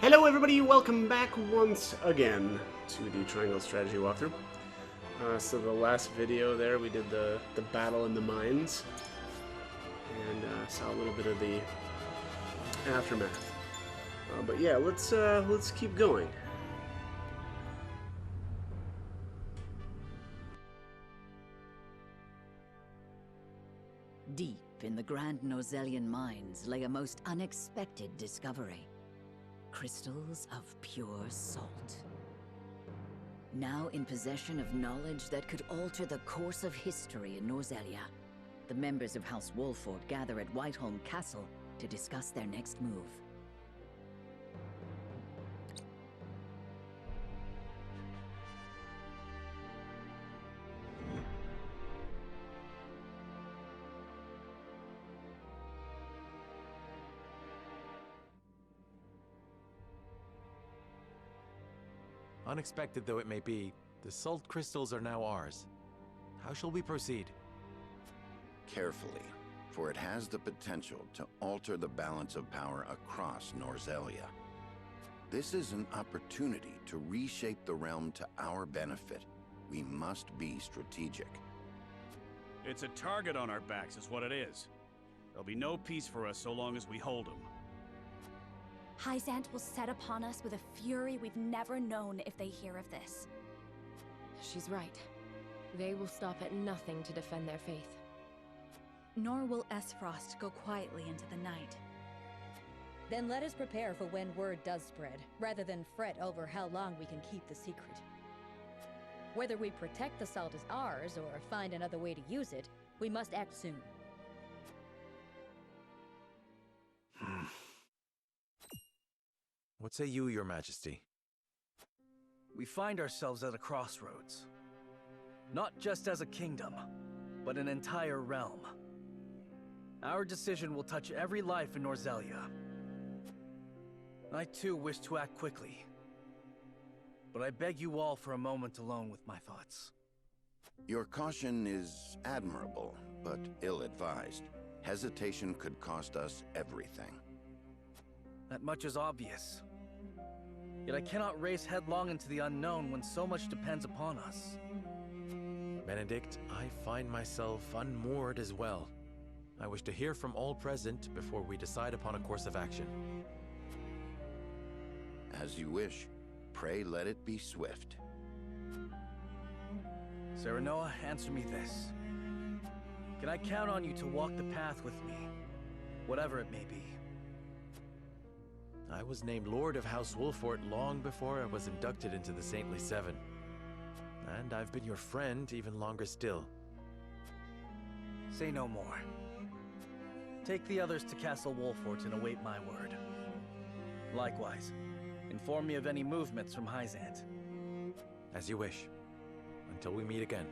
Hello everybody, welcome back once again to the Triangle Strategy walkthrough. So the last video there we did the battle in the mines and saw a little bit of the aftermath. But yeah, let's keep going. Deep in the Grand Nozalian mines lay a most unexpected discovery. Crystals of pure salt. Now in possession of knowledge that could alter the course of history in Nozalia, the members of House Wolford gather at Whiteholm Castle to discuss their next move. Unexpected though it may be, the salt crystals are now ours. How shall we proceed? Carefully, for it has the potential to alter the balance of power across Nozalia. This is an opportunity to reshape the realm to our benefit. We must be strategic. It's a target on our backs is what it is. There'll be no peace for us so long as we hold them. Hyzant will set upon us with a fury we've never known if they hear of this. She's right. They will stop at nothing to defend their faith. Nor will Esfrost go quietly into the night. Then let us prepare for when word does spread, rather than fret over how long we can keep the secret. Whether we protect the salt as ours, or find another way to use it, we must act soon. What say you, Your Majesty? We find ourselves at a crossroads. Not just as a kingdom, but an entire realm. Our decision will touch every life in Nozalia. I too wish to act quickly. But I beg you all for a moment alone with my thoughts. Your caution is admirable, but ill-advised. Hesitation could cost us everything. That much is obvious. Yet I cannot race headlong into the unknown when so much depends upon us. Benedict, I find myself unmoored as well. I wish to hear from all present before we decide upon a course of action. As you wish. Pray let it be swift. Serenoa, answer me this. Can I count on you to walk the path with me, whatever it may be? I was named Lord of House Wolford long before I was inducted into the Saintly Seven. And I've been your friend even longer still. Say no more. Take the others to Castle Wolford and await my word. Likewise, inform me of any movements from Hyzant. As you wish. Until we meet again.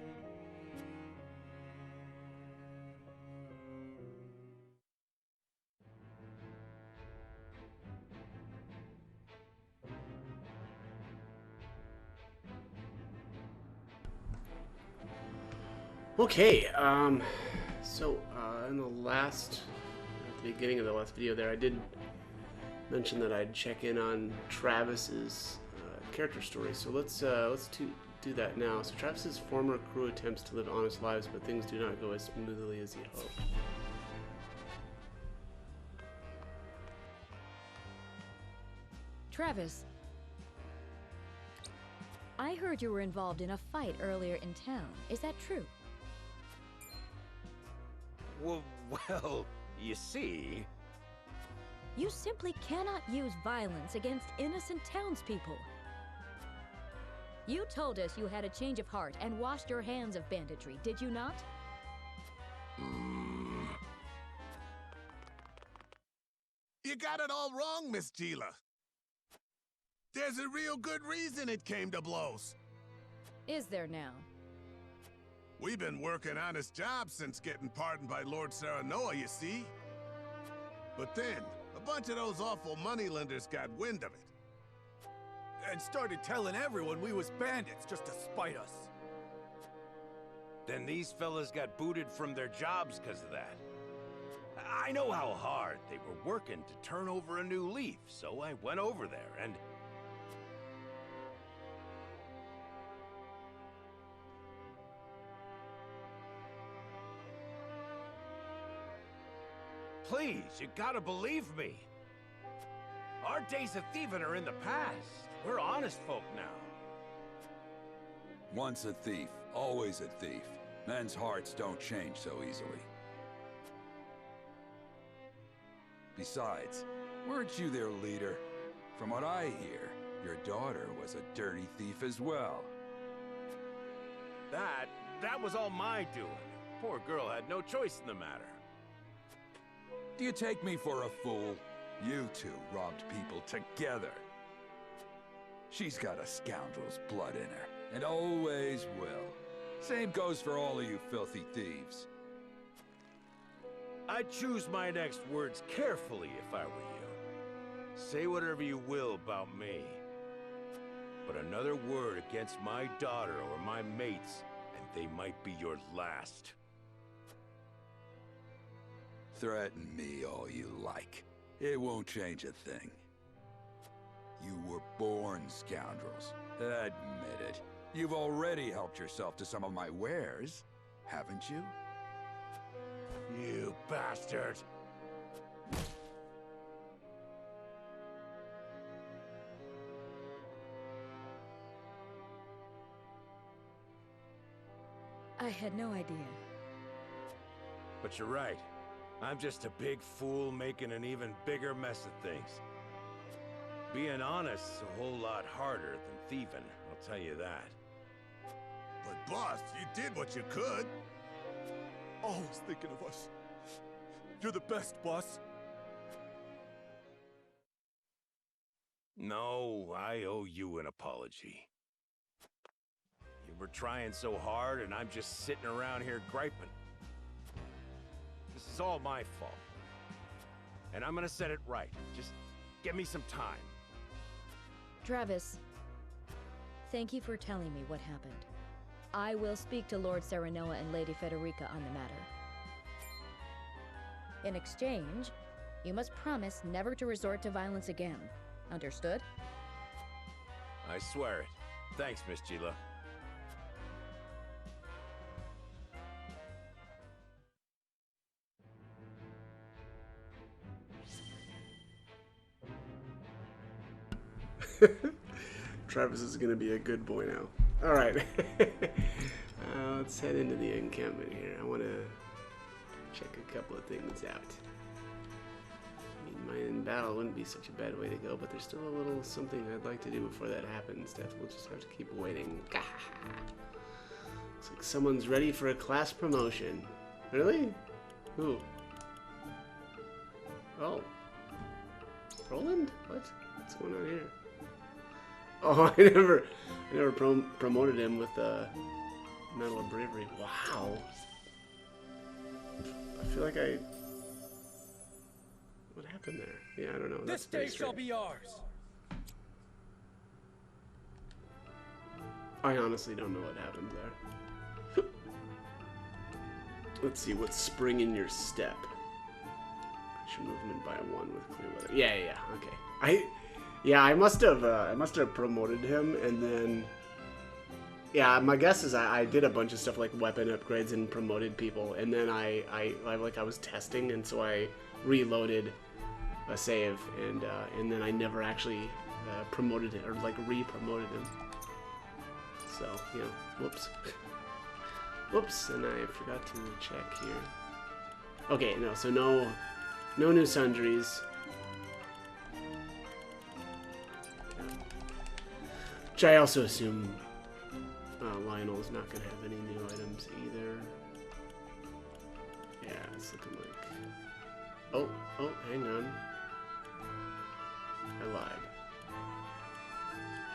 Okay, in the last, at the beginning of the last video there, I did mention that I'd check in on Travis's character story. So let's do that now. So Travis's former crew attempts to live honest lives, but things do not go as smoothly as he hoped. Travis, I heard you were involved in a fight earlier in town. Is that true? Well, you see... You simply cannot use violence against innocent townspeople. You told us you had a change of heart and washed your hands of banditry, did you not? You got it all wrong, Miss Gila. There's a real good reason it came to blows. Is there now? We've been working honest jobs since getting pardoned by Lord Serenoa, you see. But then, a bunch of those awful moneylenders got wind of it. And started telling everyone we was bandits just to spite us. Then these fellas got booted from their jobs because of that. I know how hard they were working to turn over a new leaf, so I went over there and... Please, you gotta believe me. Our days of thieving are in the past. We're honest folk now. Once a thief, always a thief. Men's hearts don't change so easily. Besides, weren't you their leader? From what I hear, your daughter was a dirty thief as well. That was all my doing. Poor girl had no choice in the matter. Do you take me for a fool? You two robbed people together. She's got a scoundrel's blood in her, and always will. Same goes for all of you filthy thieves. I'd choose my next words carefully if I were you. Say whatever you will about me. But another word against my daughter or my mates, and they might be your last. Threaten me all you like. It won't change a thing. You were born scoundrels. Admit it. You've already helped yourself to some of my wares, haven't you? You bastard! I had no idea. But you're right. I'm just a big fool making an even bigger mess of things. Being honest's a whole lot harder than thieving, I'll tell you that. But boss, you did what you could. Always thinking of us. You're the best, boss. No, I owe you an apology. You were trying so hard, and I'm just sitting around here griping. This is all my fault. And I'm gonna set it right. Just give me some time. Travis, thank you for telling me what happened. I will speak to Lord Serenoa and Lady Federica on the matter. In exchange, you must promise never to resort to violence again. Understood? I swear it. Thanks, Miss Gila. Travis is going to be a good boy now. All right. Let's head into the encampment here. I want to check a couple of things out. I mean, mine in battle wouldn't be such a bad way to go, but there's still a little something I'd like to do before that happens. That we'll just have to keep waiting. Looks like someone's ready for a class promotion. Really? Who? Oh. Roland? What? What's going on here? Oh, I never promoted him with Medal of Bravery. Wow. I feel like what happened there? Yeah, I don't know. This day shall be ours. I honestly don't know what happened there. Let's see, what's spring in your step? Push your movement by 1 with clear weather. Yeah, okay. I must have promoted him, and then, yeah, my guess is I did a bunch of stuff like weapon upgrades and promoted people, and then I was testing, and so I reloaded a save, and then I never actually promoted it or like re-promoted him. So whoops, whoops, and I forgot to check here. Okay, no, so no new sundries. Which I also assume Lionel's not going to have any new items either. Yeah, it's looking like... Oh, hang on. I lied.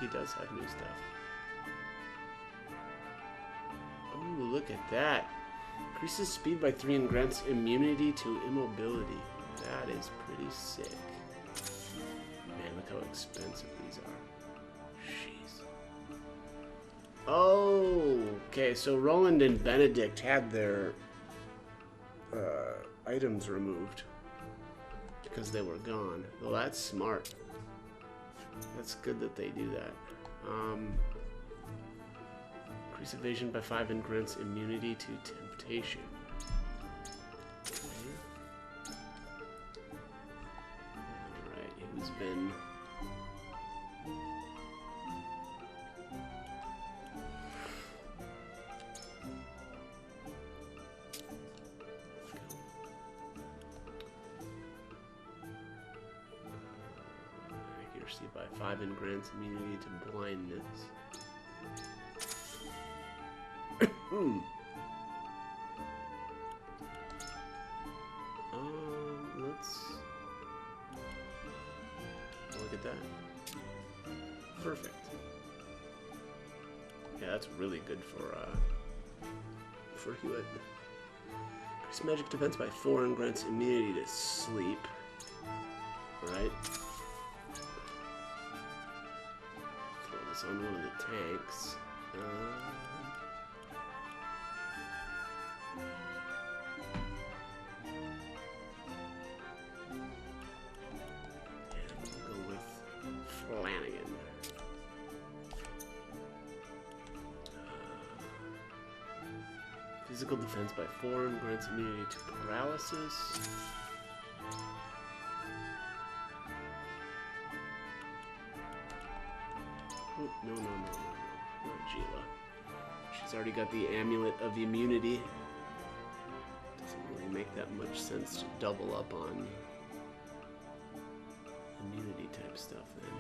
He does have new stuff. Oh, look at that. Increases speed by 3 and grants immunity to immobility. That is pretty sick. Man, look how expensive these are. Oh, okay, so Roland and Benedict had their items removed because they were gone. Well, that's smart. That's good that they do that. Increase evasion by 5 and grants immunity to temptation. Okay. Alright, who's been... Accuracy by 5 and grants immunity to blindness. Let's look at that. Perfect. Yeah, that's really good for Hewitt. Increase magic defense by 4 and grants immunity to sleep. Alright. Throw this on one of the tanks. Physical defense by 4 and grants immunity to paralysis. Oh, no. Not Gila. She's already got the amulet of immunity. Doesn't really make that much sense to double up on immunity type stuff then.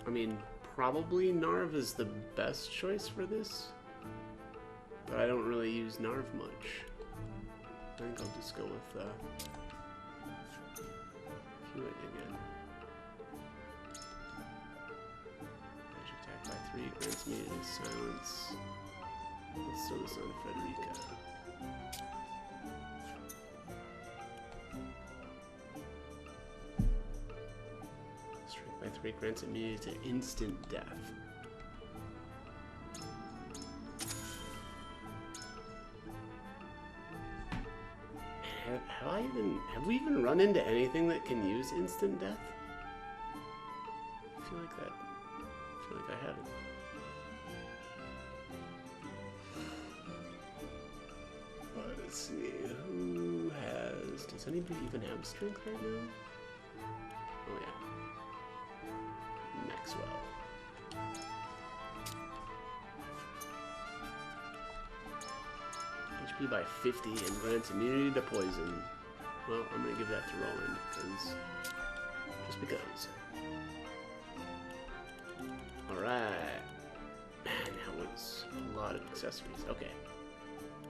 I mean, probably Narv is the best choice for this, but I don't really use Narv much. I think I'll just go with Hewitt again. Magic attack by 3, grants immunity to silence. Let's throw this on Frederica. By 3 grants immunity to instant death. Have we even run into anything that can use instant death? I feel like I haven't. Let's see, who has... Does anybody even have strength right now? Oh yeah. Maxwell. HP by 50 and grants immunity to poison. Well, I'm gonna give that to Roland, just because. Alright. Man, that was a lot of accessories. Okay.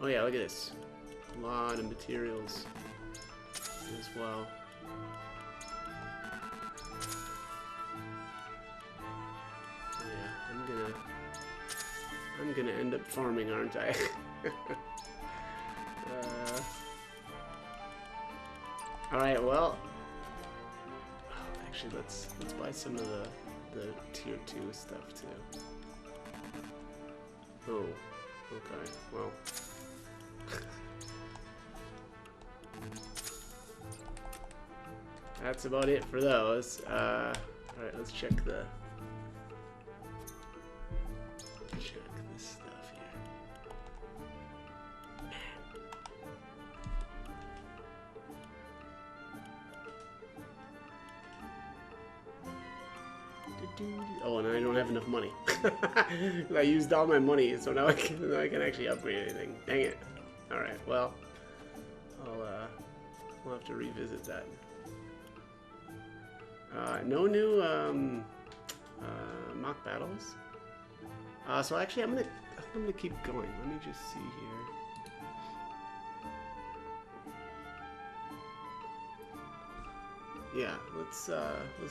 Oh yeah, look at this. A lot of materials as well. I'm gonna end up farming, aren't I? Alright, well. Actually, let's buy some of the tier 2 stuff too. Oh, okay, well. That's about it for those. Alright, let's check this stuff here. Oh, and I don't have enough money. I used all my money, so now I can actually upgrade anything. Dang it. Alright, well, we'll have to revisit that. No new mock battles. So actually, I'm gonna keep going. Let me just see here. Yeah, let's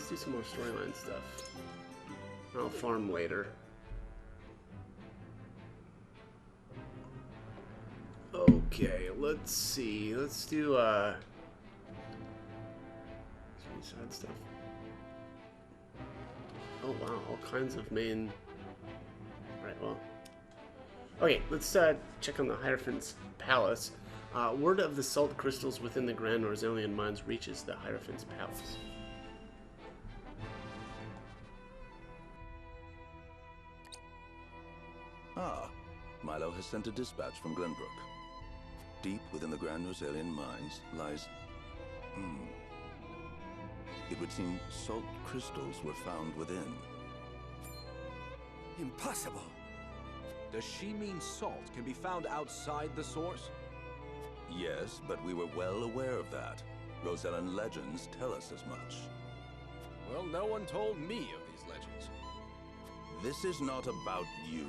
do some more storyline stuff. I'll farm later. Okay, let's see. Let's do some side stuff. Oh wow, all kinds of main. Right, Alright, well. Okay, let's check on the Hierophant's palace. Word of the salt crystals within the Grand Norzalian mines reaches the Hierophant's palace. Ah, Milo has sent a dispatch from Glenbrook. Deep within the Grand Norzalian mines lies... It would seem salt crystals were found within. Impossible! Does she mean salt can be found outside the source? Yes, but we were well aware of that. Rosellan legends tell us as much. Well, no one told me of these legends. This is not about you.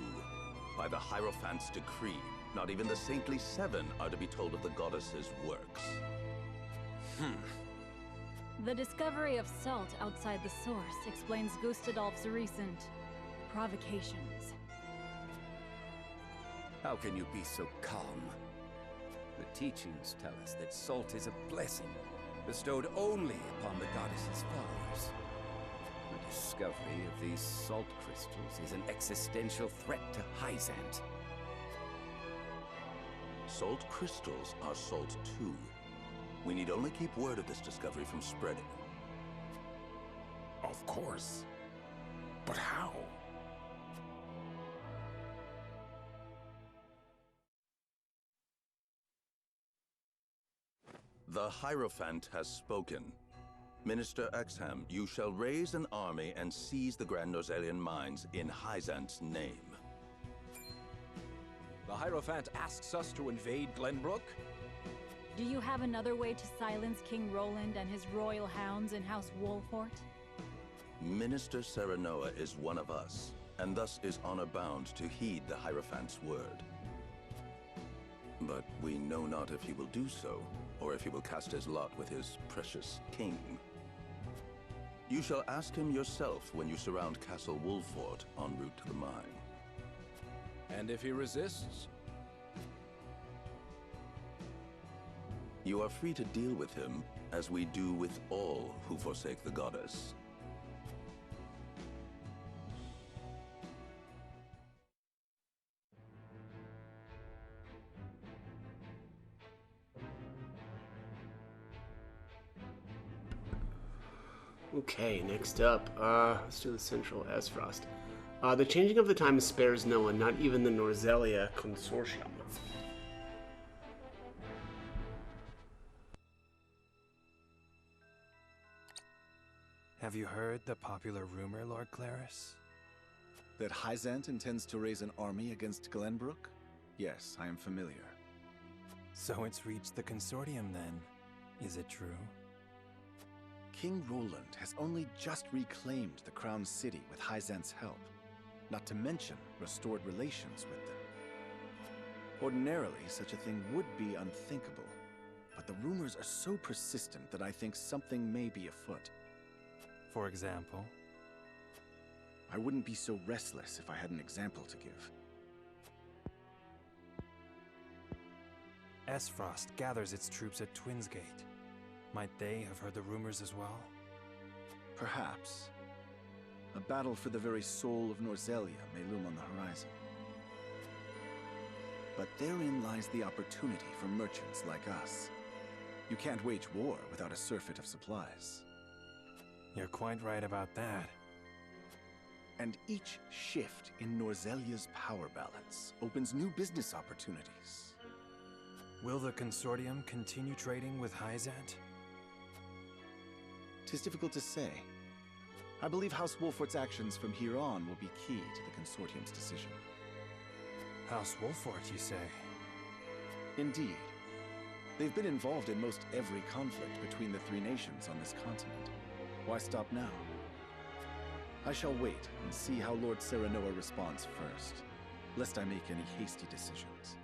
By the Hierophant's decree, not even the Saintly Seven are to be told of the goddess's works. The discovery of salt outside the source explains Gustadolf's recent provocations. How can you be so calm? The teachings tell us that salt is a blessing, bestowed only upon the goddess's followers. The discovery of these salt crystals is an existential threat to Hyzant. Salt crystals are salt too. We need only keep word of this discovery from spreading. Of course. But how? The Hierophant has spoken. Minister Exham, you shall raise an army and seize the Grand Norzalian mines in Hyzant's name. The Hierophant asks us to invade Glenbrook? Do you have another way to silence King Roland and his royal hounds in House Wolford? Minister Serenoa is one of us, and thus is honor-bound to heed the Hierophant's word. But we know not if he will do so, or if he will cast his lot with his precious king. You shall ask him yourself when you surround Castle Wolford en route to the mine. And if he resists? You are free to deal with him, as we do with all who forsake the goddess. Okay, next up, let's do the Central Esfrost. The changing of the time spares no one, not even the Nozalia Consortium. Have you heard the popular rumor, Lord Claris? That Hyzant intends to raise an army against Glenbrook? Yes, I am familiar. So it's reached the Consortium then. Is it true? King Roland has only just reclaimed the Crown City with Hyzant's help, not to mention restored relations with them. Ordinarily, such a thing would be unthinkable, but the rumors are so persistent that I think something may be afoot. For example? I wouldn't be so restless if I had an example to give. Esfrost gathers its troops at Twinsgate. Might they have heard the rumors as well? Perhaps. A battle for the very soul of Nozalia may loom on the horizon. But therein lies the opportunity for merchants like us. You can't wage war without a surfeit of supplies. You're quite right about that. And each shift in Norzalia's power balance opens new business opportunities. Will the Consortium continue trading with Hyzant? 'Tis difficult to say. I believe House Wolford's actions from here on will be key to the Consortium's decision. House Wolford, you say? Indeed. They've been involved in most every conflict between the three nations on this continent. Why stop now? I shall wait and see how Lord Serenoa responds first, lest I make any hasty decisions.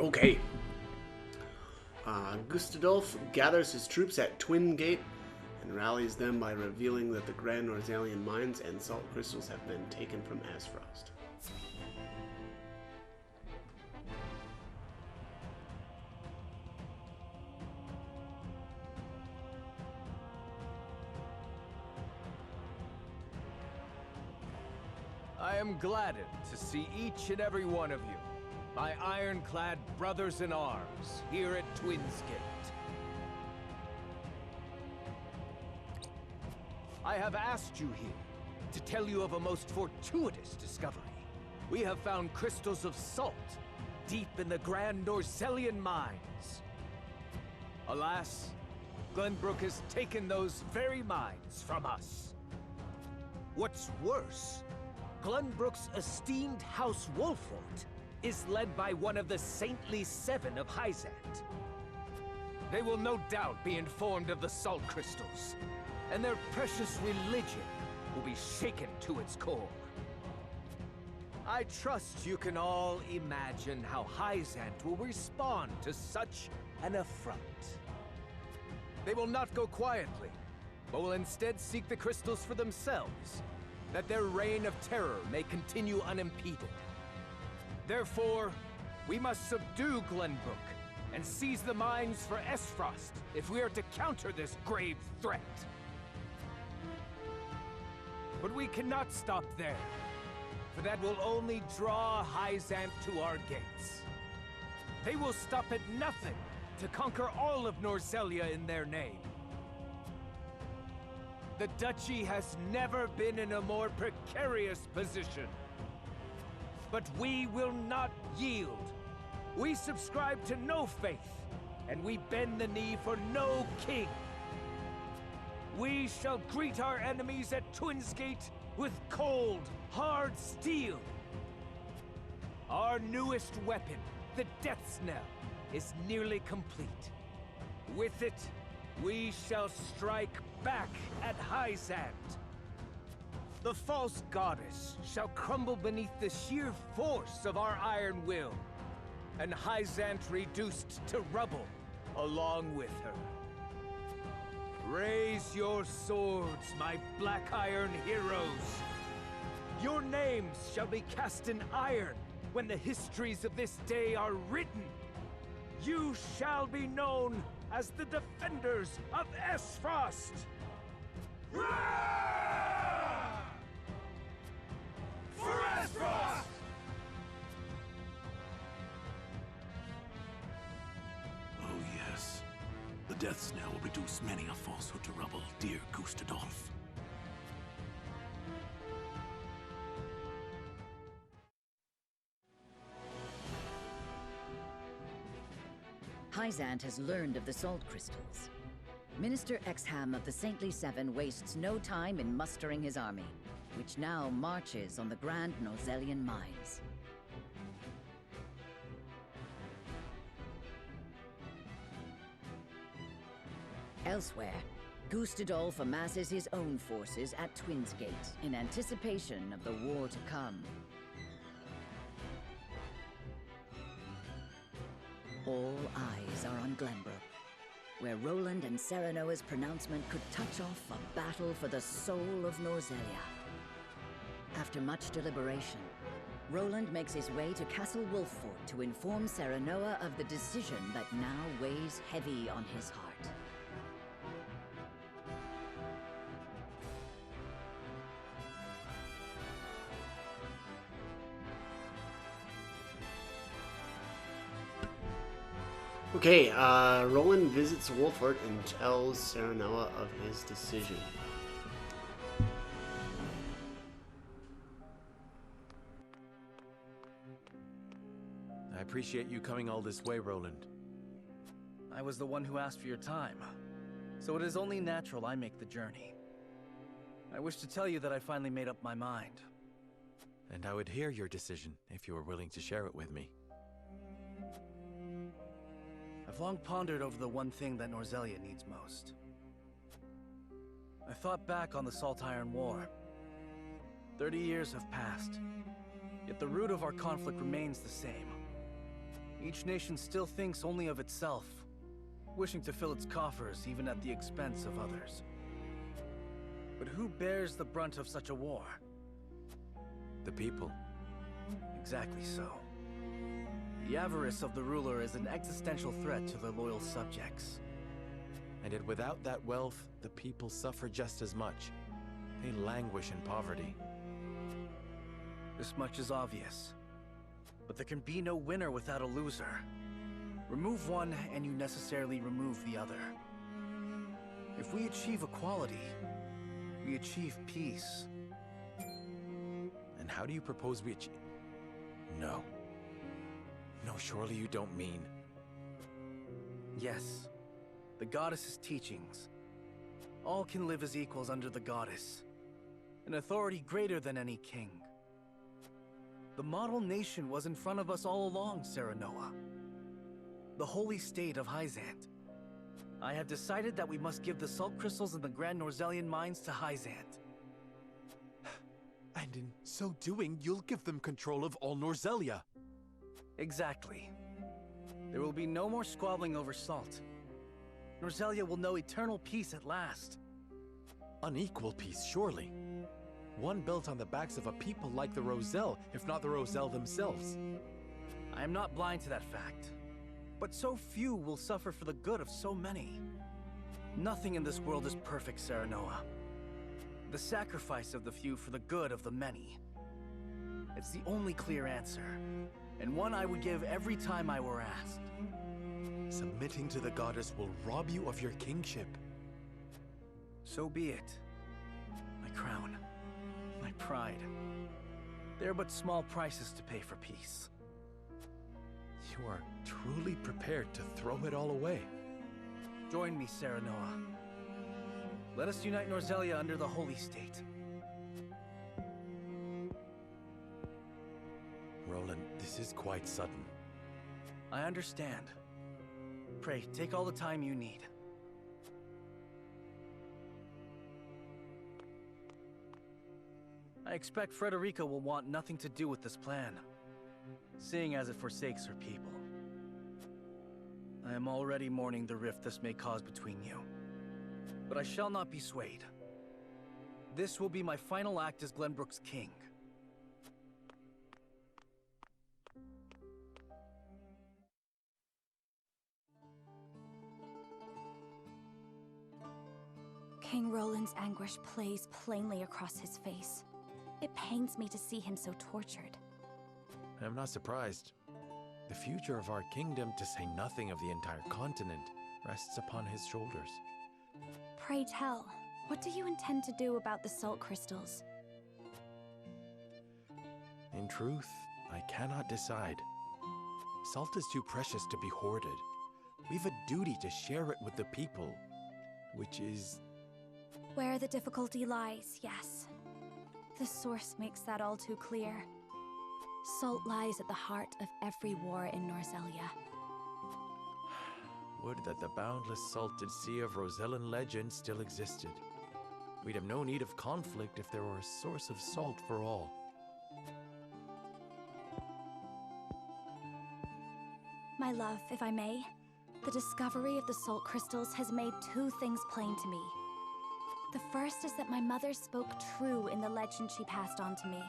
Okay. Gustadolf gathers his troops at Twin Gate and and rallies them by revealing that the Grand Norzalian mines and salt crystals have been taken from Aesfrost. I am gladdened to see each and every one of you, my ironclad brothers in arms, here at Twins Gate. I have asked you here to tell you of a most fortuitous discovery. We have found crystals of salt deep in the Grand Norzalian mines. Alas, Glenbrook has taken those very mines from us. What's worse, Glenbrook's esteemed House Wolford is led by one of the saintly seven of Hyzant. They will no doubt be informed of the salt crystals, and their precious religion will be shaken to its core. I trust you can all imagine how Hyzant will respond to such an affront. They will not go quietly, but will instead seek the crystals for themselves, that their reign of terror may continue unimpeded. Therefore, we must subdue Glenbrook and seize the mines for Aesfrost if we are to counter this grave threat. But we cannot stop there, for that will only draw Hyzant to our gates. They will stop at nothing to conquer all of Nozalia in their name. The Duchy has never been in a more precarious position. But we will not yield. We subscribe to no faith, and we bend the knee for no king. We shall greet our enemies at Twins Gate with cold, hard steel. Our newest weapon, the Death Knell, is nearly complete. With it, we shall strike back at Hyzant. The false goddess shall crumble beneath the sheer force of our iron will, and Hyzant reduced to rubble along with her. Raise your swords, my black iron heroes. Your names shall be cast in iron when the histories of this day are written. You shall be known as the defenders of Aesfrost! For Aesfrost! Oh yes. The Death Knell will reduce many a falsehood to rubble, dear Gustadolf. Hyzant has learned of the salt crystals. Minister Exham of the Saintly Seven wastes no time in mustering his army, which now marches on the Grand Nozalian mines. Elsewhere, Gustadolf amasses his own forces at Twins Gate in anticipation of the war to come. All eyes are on Glenbrook, where Roland and Serenoa's pronouncement could touch off a battle for the soul of Nozalia. After much deliberation, Roland makes his way to Castle Wolford to inform Serenoa of the decision that now weighs heavy on his heart. Okay, Roland visits Wolford and tells Serenoa of his decision. I appreciate you coming all this way, Roland. I was the one who asked for your time, so it is only natural I make the journey. I wish to tell you that I finally made up my mind. And I would hear your decision if you were willing to share it with me. I've long pondered over the one thing that Nozalia needs most. I thought back on the Salt Iron War. 30 years have passed, yet the root of our conflict remains the same. Each nation still thinks only of itself, wishing to fill its coffers even at the expense of others. But who bears the brunt of such a war? The people. Exactly so. The avarice of the ruler is an existential threat to their loyal subjects. And yet without that wealth, the people suffer just as much. They languish in poverty. This much is obvious. But there can be no winner without a loser. Remove one, and you necessarily remove the other. If we achieve equality, we achieve peace. And how do you propose we achieve? No. No, surely you don't mean... Yes. The goddess's teachings. All can live as equals under the goddess. An authority greater than any king. The model nation was in front of us all along, Serenoa. The holy state of Hyzant. I have decided that we must give the salt crystals in the Grand Norzelian mines to Hyzant. And in so doing, you'll give them control of all Nozalia. Exactly. There will be no more squabbling over salt. Nozalia will know eternal peace at last. Unequal peace, surely. One built on the backs of a people like the Roselle, if not the Roselle themselves. I am not blind to that fact. But so few will suffer for the good of so many. Nothing in this world is perfect, Serenoa. The sacrifice of the few for the good of the many. It's the only clear answer, and one I would give every time I were asked. Submitting to the goddess will rob you of your kingship. So be it. My crown, my pride. They're but small prices to pay for peace. You are truly prepared to throw it all away. Join me, Serenoa. Let us unite Nozalia under the holy state. Roland, this is quite sudden. I understand. Pray, take all the time you need. I expect Frederica will want nothing to do with this plan, seeing as it forsakes her people. I am already mourning the rift this may cause between you, but I shall not be swayed. This will be my final act as Glenbrook's king. King Roland's anguish plays plainly across his face. It pains me to see him so tortured. I'm not surprised. The future of our kingdom, to say nothing of the entire continent, rests upon his shoulders. Pray tell, what do you intend to do about the salt crystals? In truth, I cannot decide. Salt is too precious to be hoarded. We've a duty to share it with the people, which is... Where the difficulty lies, yes. The source makes that all too clear. Salt lies at the heart of every war in Nozalia. Would that the boundless salted sea of Rosellan legend still existed. We'd have no need of conflict if there were a source of salt for all. My love, if I may, the discovery of the salt crystals has made two things plain to me. The first is that my mother spoke true in the legend she passed on to me.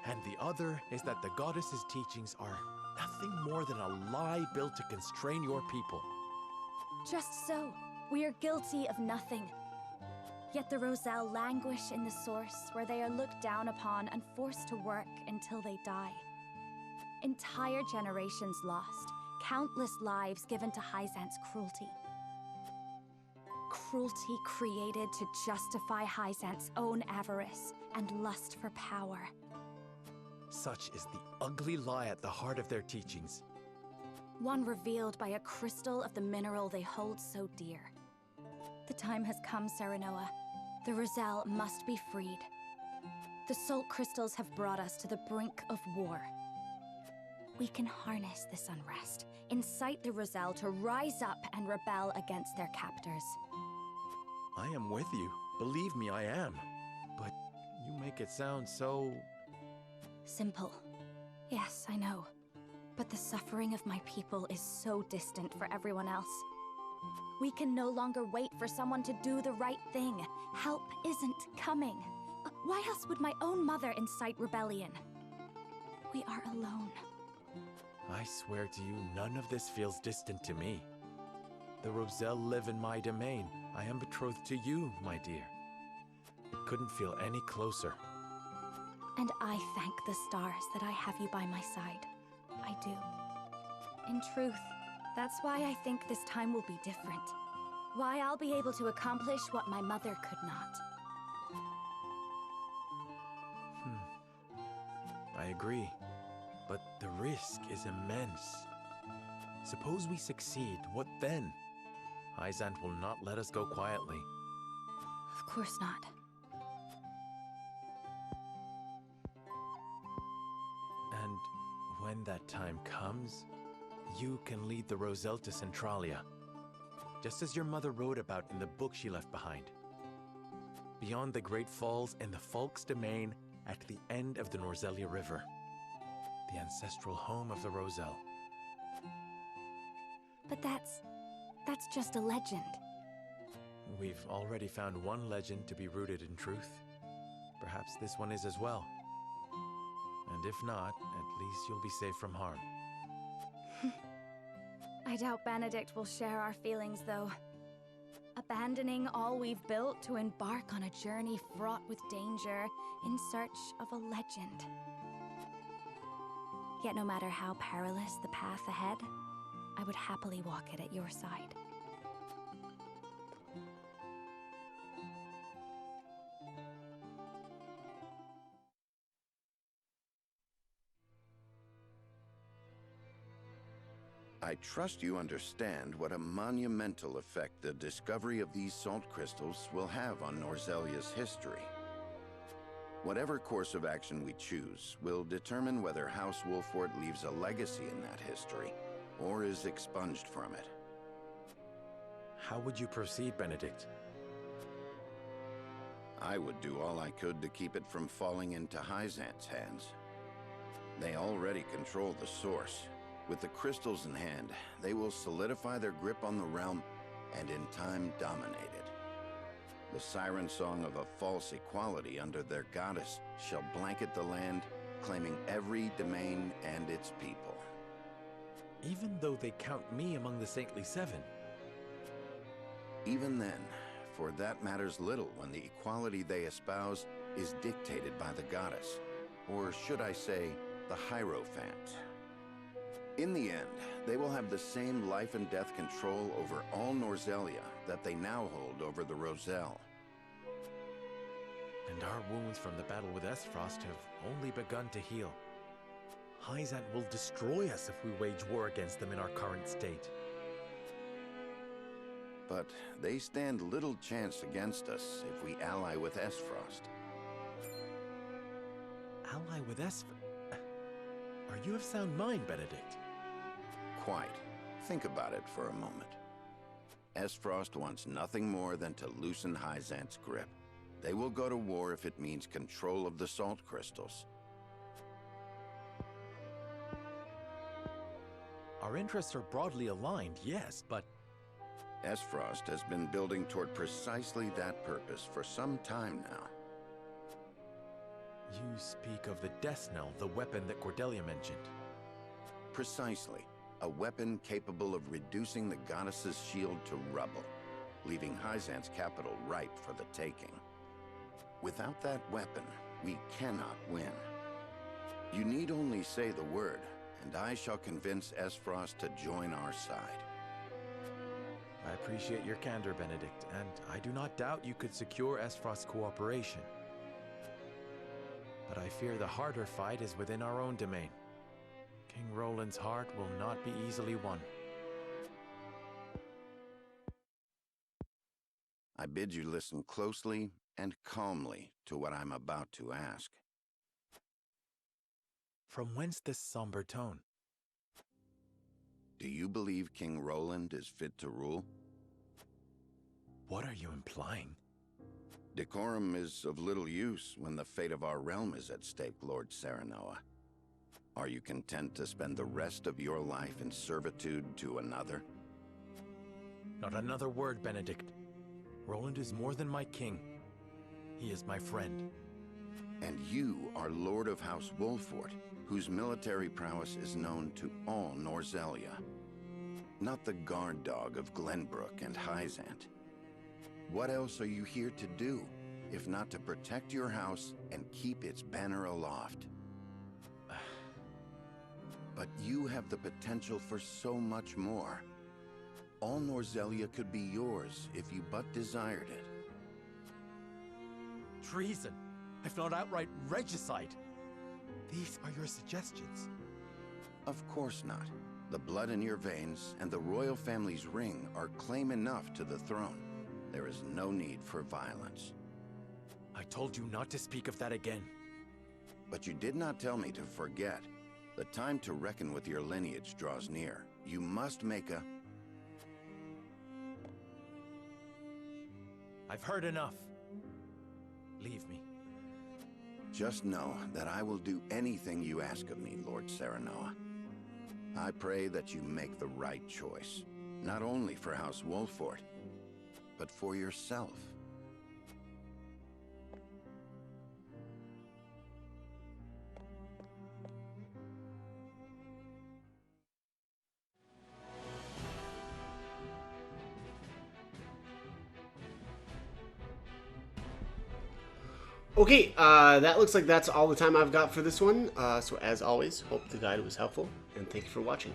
And the other is that the goddess's teachings are nothing more than a lie built to constrain your people. Just so. We are guilty of nothing. Yet the Roselle languish in the source, where they are looked down upon and forced to work until they die. Entire generations lost, countless lives given to Hyzant's cruelty. Cruelty created to justify Hyzant's own avarice and lust for power. Such is the ugly lie at the heart of their teachings. One revealed by a crystal of the mineral they hold so dear. The time has come, Serenoa. The Roselle must be freed. The salt crystals have brought us to the brink of war. We can harness this unrest, incite the Roselle to rise up and rebel against their captors. I am with you. Believe me, I am. But you make it sound so... Simple. Yes, I know. But the suffering of my people is so distant for everyone else. We can no longer wait for someone to do the right thing. Help isn't coming. Why else would my own mother incite rebellion? We are alone. I swear to you, none of this feels distant to me. The Roselle live in my domain. I am betrothed to you, my dear. It couldn't feel any closer. And I thank the stars that I have you by my side. I do. In truth, that's why I think this time will be different. Why I'll be able to accomplish what my mother could not. I agree. But the risk is immense. Suppose we succeed, what then? Hyzant will not let us go quietly. Of course not. And when that time comes, you can lead the Roselle to Centralia, just as your mother wrote about in the book she left behind. Beyond the Great Falls in the Folk's domain at the end of the Nozalia River, the ancestral home of the Roselle. But that's just a legend. We've already found one legend to be rooted in truth. Perhaps this one is as well. And if not, at least you'll be safe from harm. I doubt Benedict will share our feelings, though. Abandoning all we've built to embark on a journey fraught with danger in search of a legend. Yet no matter how perilous the path ahead, I would happily walk it at your side. I trust you understand what a monumental effect the discovery of these salt crystals will have on Norzelia's history. Whatever course of action we choose will determine whether House Wolford leaves a legacy in that history, or is expunged from it. How would you proceed, Benedict? I would do all I could to keep it from falling into Hyzant's hands. They already control the source. With the crystals in hand, they will solidify their grip on the realm and in time dominate it. The siren song of a false equality under their goddess shall blanket the land, claiming every domain and its people. Even though they count me among the Saintly Seven? Even then, for that matters little when the equality they espouse is dictated by the goddess, or should I say, the Hierophant. In the end, they will have the same life and death control over all Nozalia that they now hold over the Roselle. And our wounds from the battle with Esfrost have only begun to heal. Hyzant will destroy us if we wage war against them in our current state. But they stand little chance against us if we ally with Esfrost. Ally with Esfrost? Are you of sound mind, Benedict? Quite. Think about it for a moment. Esfrost wants nothing more than to loosen Hyzant's grip. They will go to war if it means control of the salt crystals. Our interests are broadly aligned, yes, but... Esfrost has been building toward precisely that purpose for some time now. You speak of the Death Knell, the weapon that Cordelia mentioned. Precisely. A weapon capable of reducing the goddess's shield to rubble, leaving Hyzant's capital ripe for the taking. Without that weapon, we cannot win. You need only say the word, and I shall convince Esfrost to join our side. I appreciate your candor, Benedict, and I do not doubt you could secure Esfrost's cooperation. But I fear the harder fight is within our own domain. King Roland's heart will not be easily won. I bid you listen closely and calmly to what I'm about to ask. From whence this somber tone? Do you believe King Roland is fit to rule? What are you implying? Decorum is of little use when the fate of our realm is at stake, Lord Serenoa. Are you content to spend the rest of your life in servitude to another? Not another word, Benedict. Roland is more than my king. He is my friend. And you are Lord of House Wolford, whose military prowess is known to all Nozalia. Not the guard dog of Glenbrook and Hyzant. What else are you here to do, if not to protect your house and keep its banner aloft? But you have the potential for so much more. All Nozalia could be yours if you but desired it. Treason, if not outright regicide. These are your suggestions. Of course not. The blood in your veins and the royal family's ring are claim enough to the throne. There is no need for violence. I told you not to speak of that again. But you did not tell me to forget. The time to reckon with your lineage draws near. You must make a... I've heard enough. Leave me. Just know that I will do anything you ask of me, Lord Serenoa. I pray that you make the right choice, not only for House Wolford, but for yourself. Okay, that looks like that's all the time I've got for this one. So as always, hope the guide was helpful, and thank you for watching.